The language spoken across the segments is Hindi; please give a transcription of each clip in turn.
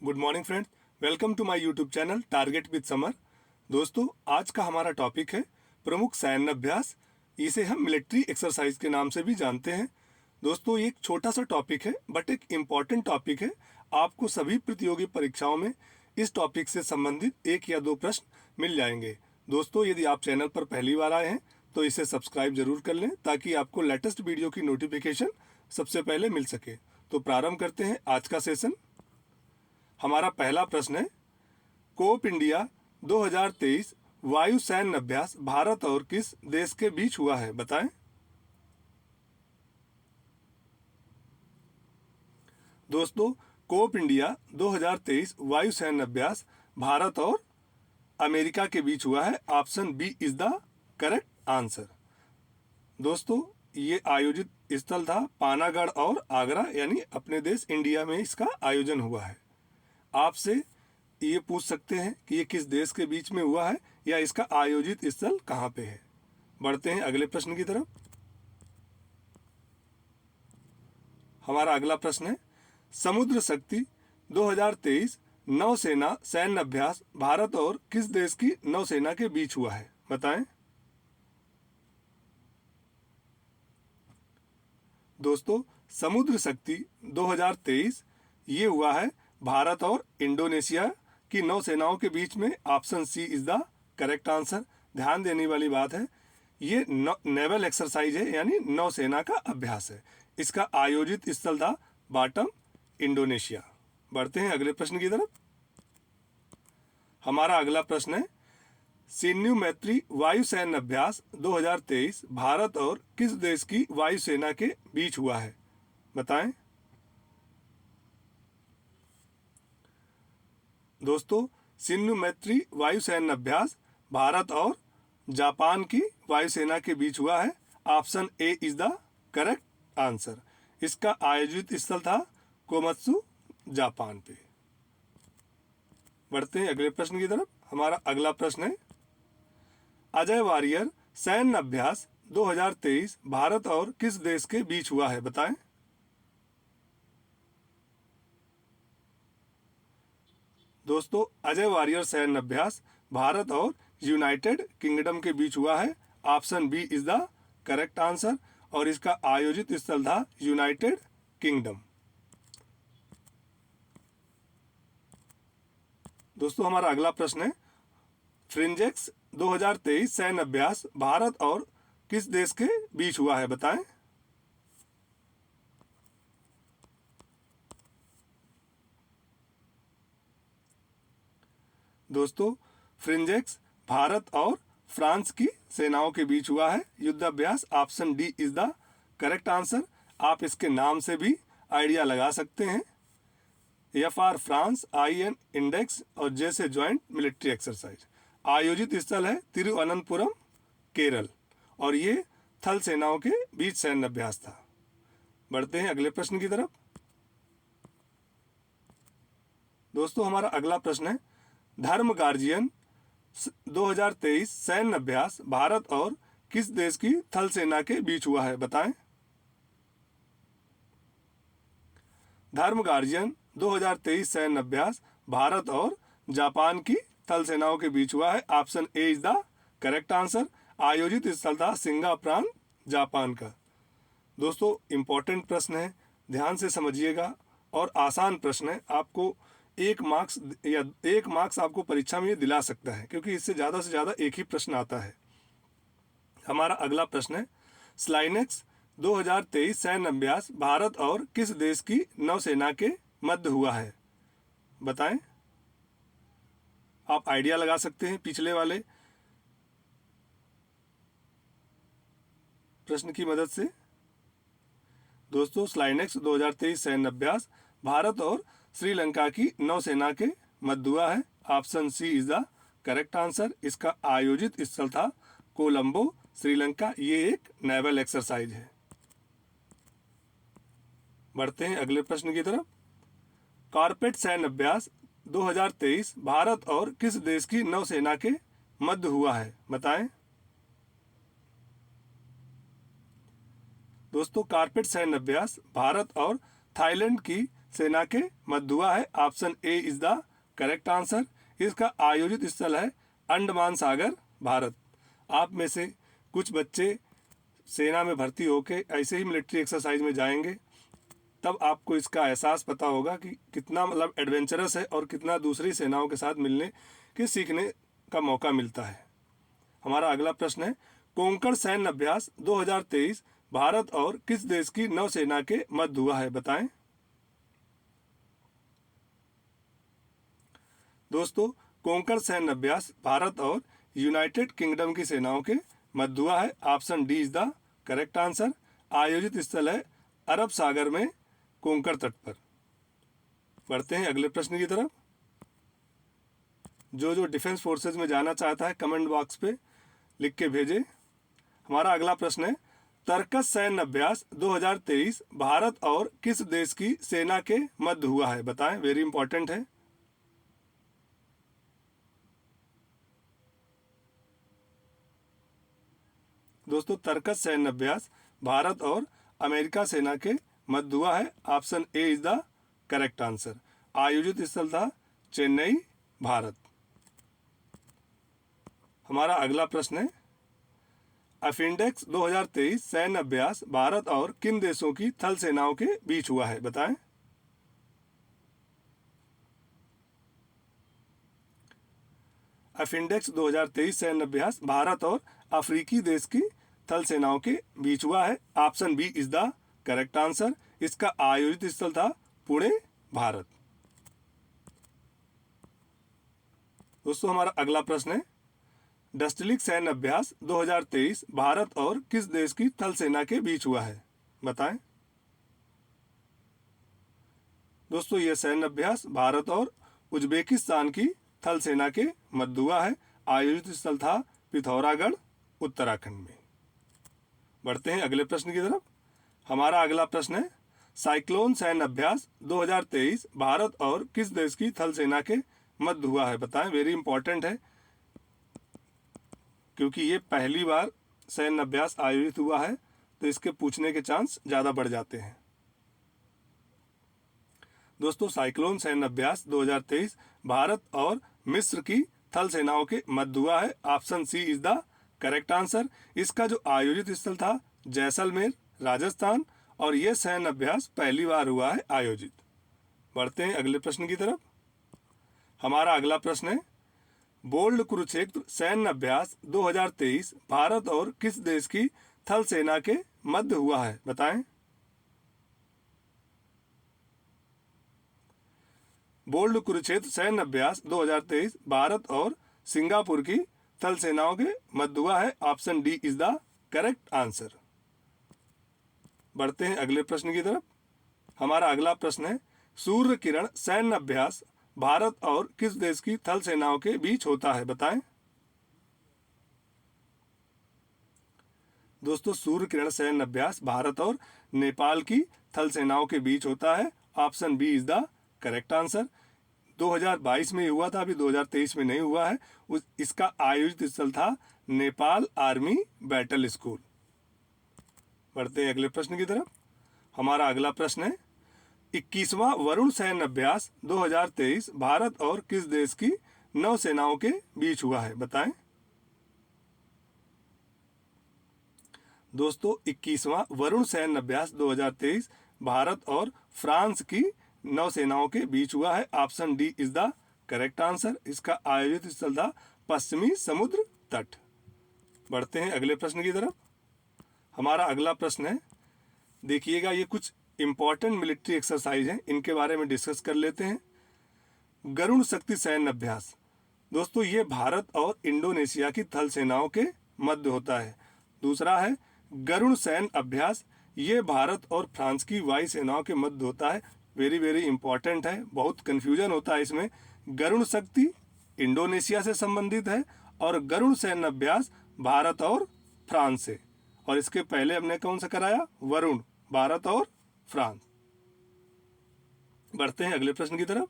Good morning friends, welcome to my YouTube channel target with Samar. दोस्तों, आज का हमारा टॉपिक है प्रमुख सैन्य अभ्यास। इसे हम मिलिट्री एक्सरसाइज के नाम से भी जानते हैं। दोस्तों, ये एक छोटा सा टॉपिक है बट एक इम्पॉर्टेंट टॉपिक है। आपको सभी प्रतियोगी परीक्षाओं में इस टॉपिक से संबंधित एक या दो प्रश्न मिल जाएंगे। दोस्तों, यदि आप चैनल पर पहली बार आए हैं तो इसे सब्सक्राइब जरूर कर लें ताकि आपको लेटेस्ट वीडियो की नोटिफिकेशन सबसे पहले मिल सके। तो प्रारंभ करते हैं आज का सेशन। हमारा पहला प्रश्न है, कोप इंडिया 2023 वायु सैन्य अभ्यास भारत और किस देश के बीच हुआ है? बताएं। दोस्तों, कोप इंडिया 2023 वायु सैन्य अभ्यास भारत और अमेरिका के बीच हुआ है। Option B is the correct answer. दोस्तों, ये आयोजित स्थल था पानागढ़ और आगरा, यानी अपने देश इंडिया में इसका आयोजन हुआ है। आपसे ये पूछ सकते हैं कि ये किस देश के बीच में हुआ है या इसका आयोजित स्थल कहाँ पे है। बढ़ते हैं अगले प्रश्न की तरफ। हमारा अगला प्रश्न है, समुद्र शक्ति 2023 नौसेना सैन्य अभ्यास भारत और किस देश की नौसेना के बीच हुआ है? बताएं। दोस्तों, समुद्र शक्ति 2023 ये हुआ है भारत और इंडोनेशिया की नौसेनाओं के बीच में। Option C is the correct answer. ध्यान देने वाली बात है, ये नेवल एक्सरसाइज है, यानी नौसेना का अभ्यास है। इसका आयोजित स्थल था बाटम, इंडोनेशिया। बढ़ते हैं अगले प्रश्न की तरफ। हमारा अगला प्रश्न है, सिन्यू मैत्री वायु सैन्य अभ्यास 2023 भारत और किस देश की वायुसेना के बीच हुआ है? बताएं। दोस्तों, सिन्यू मैत्री वायु सैन्य अभ्यास भारत और जापान की वायुसेना के बीच हुआ है। Option A is the correct answer. इसका आयोजित स्थल था कोमत्सु, जापान पे। बढ़ते हैं अगले प्रश्न की तरफ। हमारा अगला प्रश्न है, अजय वारियर सैन्य अभ्यास 2023 भारत और किस देश के बीच हुआ है? बताएं। दोस्तों, अजय वारियर सैन्य अभ्यास भारत और यूनाइटेड किंगडम के बीच हुआ है। Option B is the correct answer और इसका आयोजित स्थल था यूनाइटेड किंगडम। दोस्तों, हमारा अगला प्रश्न है, फ्रिंजेक्स 2023 सैन्य अभ्यास भारत और किस देश के बीच हुआ है? बताएं। दोस्तों, फ्रिंजेक्स भारत और फ्रांस की सेनाओं के बीच हुआ है युद्ध अभ्यास। Option D is the correct answer. आप इसके नाम से भी आइडिया लगा सकते हैं। F R France, I N index और जे से ज्वाइंट मिलिट्री एक्सरसाइज। आयोजित स्थल है तिरुवनंतपुरम, केरल, और ये थल सेनाओं के बीच सैन्य अभ्यास था। बढ़ते हैं अगले प्रश्न की तरफ। दोस्तों, हमारा अगला प्रश्न है, धर्म गार्जियन 2023 सैन्य अभ्यास भारत और किस देश की थल सेना के बीच हुआ है? बताएं। धर्म गार्जियन 2023 सैन्य अभ्यास भारत और जापान की थल सेनाओं के बीच हुआ है। Option A is the correct answer. आयोजित स्थल था सिंगा प्रांत, जापान का। दोस्तों, इम्पोर्टेंट प्रश्न है, ध्यान से समझिएगा और आसान प्रश्न है। आपको एक मार्क्स आपको परीक्षा में ये दिला सकता है, क्योंकि इससे ज़्यादा से ज़्यादा एक ही प्रश्न आता है। हमारा अगला प्रश्न है, स्लाइनेक्स 2023 सैन्य अभ्यास भारत और किस देश की नौसेना के मध्य हुआ है? बताएं। आप आइडिया लगा सकते हैं पिछले वाले प्रश्न की मदद से। दोस्तों, स्लाइनेक्स 2023 सैन्य अभ्यास भारत और श्रीलंका की नौसेना के मध्य हुआ है। Option C is the correct answer. इसका आयोजित स्थल था कोलंबो, श्रीलंका। ये एक नेवल एक्सरसाइज है। बढ़ते हैं अगले प्रश्न की तरफ। कारपेट सैन्य अभ्यास 2023 भारत और किस देश की नौसेना के मध्य हुआ है? बताएं। दोस्तों, कारपेट सैन्य अभ्यास भारत और थाईलैंड की सेना के मध्य हुआ है? Option A is the correct answer. इसका आयोजित स्थल है अंडमान सागर, भारत। आप में से कुछ बच्चे सेना में भर्ती होके ऐसे ही मिलिट्री एक्सरसाइज में जाएंगे, तब आपको इसका एहसास पता होगा कि कितना मतलब एडवेंचरस है और कितना दूसरी सेनाओं के साथ मिलने के सीखने का मौका मिलता है। हमारा अगला प्रश्न है, कोंकण सैन्य अभ्यास 2023 भारत और किस देश की नौसेना के मध्य हुआ है? बताएं। दोस्तों, कोंकण सैन्य अभ्यास भारत और यूनाइटेड किंगडम की सेनाओं के मध्य हुआ है। Option D is the correct answer. आयोजित स्थल है अरब सागर में, कोंकण तट पर। बढ़ते हैं अगले प्रश्न की तरफ। जो डिफेंस फोर्सेज में जाना चाहता है कमेंट बॉक्स पे लिख के भेजे। हमारा अगला प्रश्न है, तरकस सैन्य अभ्यास 2023 भारत और किस देश की सेना के मध्य हुआ है? बताएं, वेरी इंपॉर्टेंट है। दोस्तों, तरकस सैन्य अभ्यास भारत और अमेरिका सेना के मध्य हुआ है। Option A is the correct answer. आयोजित स्थल था चेन्नई, भारत। हमारा अगला प्रश्न है, अफिंडेक्स 2023 सैन्य अभ्यास भारत और किन देशों की थल सेनाओं के बीच हुआ है? बताएं। अफिंडेक्स 2023 सैन्य अभ्यास भारत और अफ्रीकी देश की थल सेनाओं के बीच हुआ है। Option B is the correct answer. इसका आयोजित स्थल था पुणे, भारत। दोस्तों, हमारा अगला प्रश्न है, डस्टलिक सैन्य अभ्यास 2023 भारत और किस देश की थल सेना के बीच हुआ है? बताएं। दोस्तों, यह सैन्य अभ्यास भारत और उज्बेकिस्तान की थल सेना के मध्य हुआ है। आयोजित स्थल था पिथौरागढ़, उत्तराखंड में। बढ़ते हैं अगले प्रश्न की तरफ। हमारा अगला प्रश्न है, साइक्लोन सैन्य अभ्यास 2023 भारत और किस देश की थल सेना के मध्य हुआ है? बताएं, वेरी इंपॉर्टेंट है क्योंकि ये पहली बार सैन्य अभ्यास आयोजित हुआ है, तो इसके पूछने के चांस ज़्यादा बढ़ जाते हैं। दोस्तों, साइक्लोन सैन्य अभ्यास 2023 भारत और मिस्र की थल सेनाओं के मध्य हुआ है। Option C is the correct answer. इसका जो आयोजित स्थल था जैसलमेर, राजस्थान, और यह सैन्य अभ्यास पहली बार हुआ है आयोजित। बढ़ते हैं अगले प्रश्न की तरफ। हमारा अगला प्रश्न है, बोल्ड कुरुक्षेत्र सैन्य अभ्यास 2023 भारत और किस देश की थल सेना के मध्य हुआ है? बताएं। बोल्ड कुरुक्षेत्र सैन्य अभ्यास 2023 भारत और सिंगापुर की थल सेनाओं के मध्य हुआ है। Option D is the correct answer. बढ़ते हैं अगले प्रश्न की तरफ। हमारा अगला प्रश्न है, सूर्य किरण सैन्य अभ्यास भारत और किस देश की थल सेनाओं के बीच होता है? बताएं। दोस्तों, सूर्य किरण सैन्य अभ्यास भारत और नेपाल की थल सेनाओं के बीच होता है। Option B is the correct answer. 2022 में हुआ था, अभी 2023 में नहीं हुआ है। इसका आयोजित स्थल था नेपाल आर्मी बैटल स्कूल। बढ़ते हैं अगले प्रश्न की तरफ। हमारा अगला प्रश्न है, 21वां वरुण सैन्य अभ्यास 2023 भारत और किस देश की नौसेनाओं के बीच हुआ है? बताएं। दोस्तों, 21वां वरुण सैन्य अभ्यास 2023 भारत और फ्रांस की नौसेनाओं के बीच हुआ है। Option D is the correct answer. इसका आयोजित स्थल था पश्चिमी समुद्र तट। बढ़ते हैं अगले प्रश्न की तरफ। हमारा अगला प्रश्न है, देखिएगा, ये कुछ इंपॉर्टेंट मिलिट्री एक्सरसाइज हैं, इनके बारे में डिस्कस कर लेते हैं। गरुण शक्ति सैन्य अभ्यास, दोस्तों ये भारत और इंडोनेशिया की थल सेनाओं के मध्य होता है। दूसरा है गरुण सैन्य अभ्यास, ये भारत और फ्रांस की वायु सेनाओं के मध्य होता है। वेरी वेरी इंपॉर्टेंट है, बहुत कन्फ्यूजन होता है इसमें। गरुण शक्ति इंडोनेशिया से संबंधित है और गरुण सैन्य अभ्यास भारत और फ्रांस से। और इसके पहले हमने कौन सा कराया? वरुण, भारत और फ्रांस। बढ़ते हैं अगले प्रश्न की तरफ।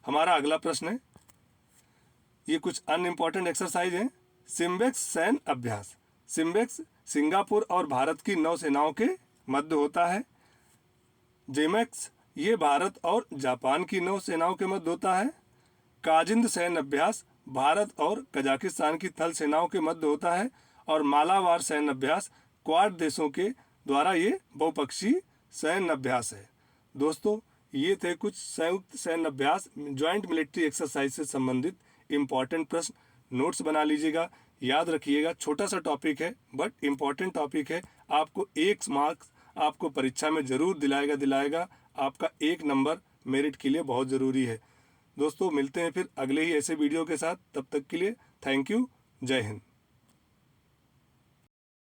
हमारा अगला प्रश्न है, ये कुछ अनइम्पॉर्टेंट एक्सरसाइज हैं। सिम्बेक्स सैन्य अभ्यास, सिम्बेक्स सिंगापुर और भारत की नौसेनाओं के मध्य होता है। जेमेक्स ये भारत और जापान की नौसेनाओं के मध्य होता है। काजिंद सैन्य अभ्यास भारत और कजाकिस्तान की थल सेनाओं के मध्य होता है। और मालाबार सैन्य अभ्यास क्वाड देशों के द्वारा ये बहुपक्षीय सैन्य अभ्यास है। दोस्तों, ये थे कुछ संयुक्त सैन्य अभ्यास ज्वाइंट मिलिट्री एक्सरसाइज से संबंधित इम्पॉर्टेंट प्रश्न। नोट्स बना लीजिएगा, याद रखिएगा। छोटा सा टॉपिक है बट इम्पॉर्टेंट टॉपिक है। आपको 1 मार्क्स आपको परीक्षा में ज़रूर दिलाएगा। आपका 1 नंबर मेरिट के लिए बहुत ज़रूरी है। दोस्तों, मिलते हैं फिर अगले ही ऐसे वीडियो के साथ। तब तक के लिए थैंक यू। जय हिंद।